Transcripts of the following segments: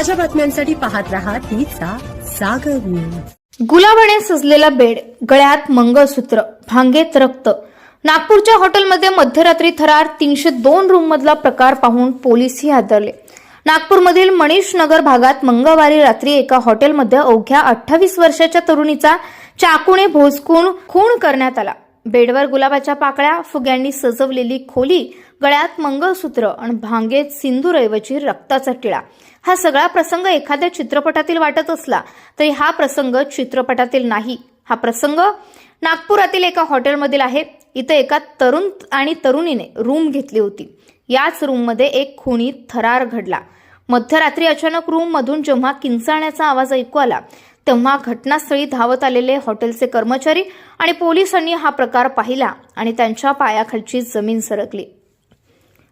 ताज्या बातम्यांसाठी पाहत रहा तीचा सागर न्यूज। गुलाबाने सजलेला बेड, गळ्यात मंगळसूत्र, भांगेत रक्त। नागपूरच्या हॉटेलमध्ये मध्यरात्री थरार 302 रूम मधला प्रकार पाहून पोलीसही हादरले। नागपूरमधील मनीष नगर भागात मंगळवारी रात्री एका हॉटेलमध्ये अवघ्या 28 वर्षाच्या तरुणीचा चाकूने भोसकून खून करण्यात आला। बेडवर गुलाबाच्या पाकळ्या, फुग्यांनी सजवलेली खोली, गळ्यात मंगळसूत्र आणि भांगेत सिंदूरऐवजी रक्ताचा टिळा। हा सगळा प्रसंग एखाद्या चित्रपटातील वाटत असला तरी हा प्रसंग चित्रपटातील नाही। हा प्रसंग नागपुरातील एका हॉटेलमधील आहे। इथे एका तरुण आणि तरुणीने रूम घेतली होती। याच रूममध्ये एक खुनी थरार घडला। मध्यरात्री अचानक रूम मधून जेव्हा किंचाळण्याचा आवाज ऐकू आला तेव्हा घटनास्थळी धावत आलेले हॉटेलचे कर्मचारी आणि पोलिसांनी हा प्रकार पाहिला आणि त्यांच्या पायाखालची जमीन सरकली।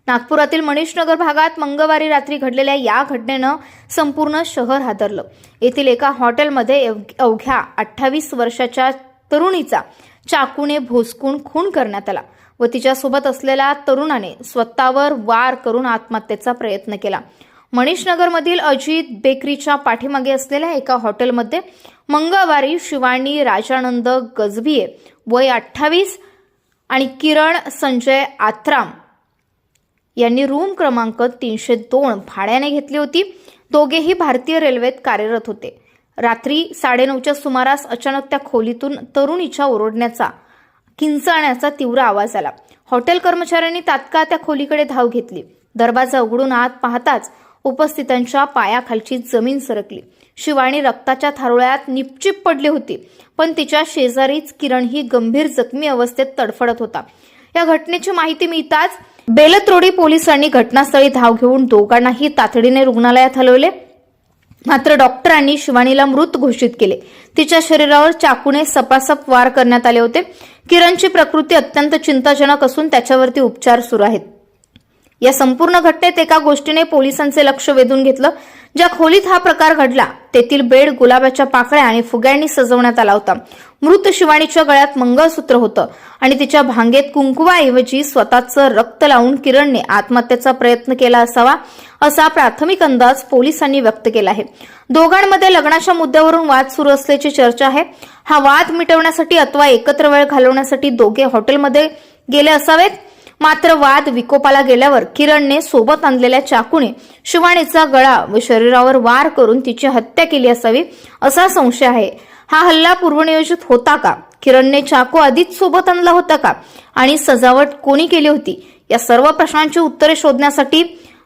नागपुरातील मनीषनगर भागात मंगळवारी रात्री घडलेल्या या घटनेनं संपूर्ण शहर हादरलं। येथील एका हॉटेलमध्ये अवघ्या 28 वर्षाच्या तरुणीचा चाकूने भोसकून खून करण्यात आला व तिच्यासोबत असलेल्या तरुणाने स्वतःवर वार करून आत्महत्येचा प्रयत्न केला। मनीषनगरमधील अजित बेकरीच्या पाठीमागे असलेल्या एका हॉटेलमध्ये मंगळवारी शिवानी राजानंद गजभिये वय 28 आणि किरण संजय आत्राम यांनी रूम क्रमांक 302 भाड्याने घेतली होती। दोघेही भारतीय रेल्वेत कार्यरत होते। रात्री 9:30च्या सुमारास अचानक त्या खोलीतून तरुणीच्या ओरडण्याचा, किंचाळण्याचा तीव्र आवाज आला। हॉटेल कर्मचाऱ्यांनी तात्काळ त्या खोलीकडे धाव घेतली। दरवाजा उघडून आत पाहताच उपस्थितांच्या पायाखालची जमीन सरकली। शिवानी रक्ताच्या थारोळ्यात निपचिप पडली होती, पण तिच्या शेजारीच किरण ही गंभीर जखमी अवस्थेत तडफडत होता। या घटनेची माहिती मिळताच बेलत्रोडी पोलिसांनी घटनास्थळी धाव घेऊन दोघांनाही तातडीने रुग्णालयात हलवले। मात्र डॉक्टरांनी शिवानीला मृत घोषित केले। तिच्या शरीरावर चाकूने सपासप वार करण्यात आले होते। किरणची प्रकृती अत्यंत चिंताजनक असून त्याच्यावरती उपचार सुरू आहेत। या संपूर्ण घटनेत एका गोष्टीने पोलिसांचे लक्ष वेधून घेतलं। ज्या खोलीत हा प्रकार घडला तेथील बेड गुलाबाच्या पाकळ्या आणि फुग्यांनी सजवण्यात आला होता। मृत शिवानीच्या गळ्यात मंगळसूत्र होतं आणि तिच्या भांगेत कुंकवाऐवजी स्वतःचं रक्त लावून किरणने आत्महत्येचा प्रयत्न केला असावा असा प्राथमिक अंदाज पोलिसांनी व्यक्त केला आहे। दोघांमध्ये लग्नाच्या मुद्द्यावरून वाद सुरू असल्याची चर्चा आहे। हा वाद मिटवण्यासाठी अथवा एकत्र वेळ घालवण्यासाठी दोघे हॉटेलमध्ये गेले असावेत। मात्र वाद विकोपाला गेल्यावर किरणने सोबत आणलेल्या चाकूने शिवानीचा गळा व शरीरावर वार करून तिची हत्या केली असावी असा संशय आहे। हा हल्ला पूर्वनियोजित होता का? किरणने चाकू आधीच सोबत आणला होता का? आणि सजावट कोणी केली होती? या सर्व प्रश्नांची उत्तरे शोधण्यासाठी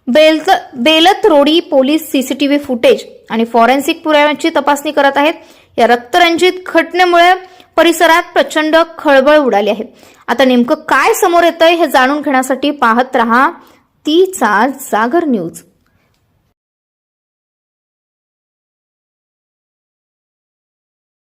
बेलतरोडी पोलीस सीसीटीव्ही फुटेज आणि फॉरेन्सिक पुराव्यांची तपासणी करत आहेत। या रक्तरंजित घटनेमुळे परिसरात प्रचंड खळबळ उडाली आहे। आता नेमकं काय समोर येतंय हे जाणून घेण्यासाठी पाहत रहा तीचा जागर न्यूज।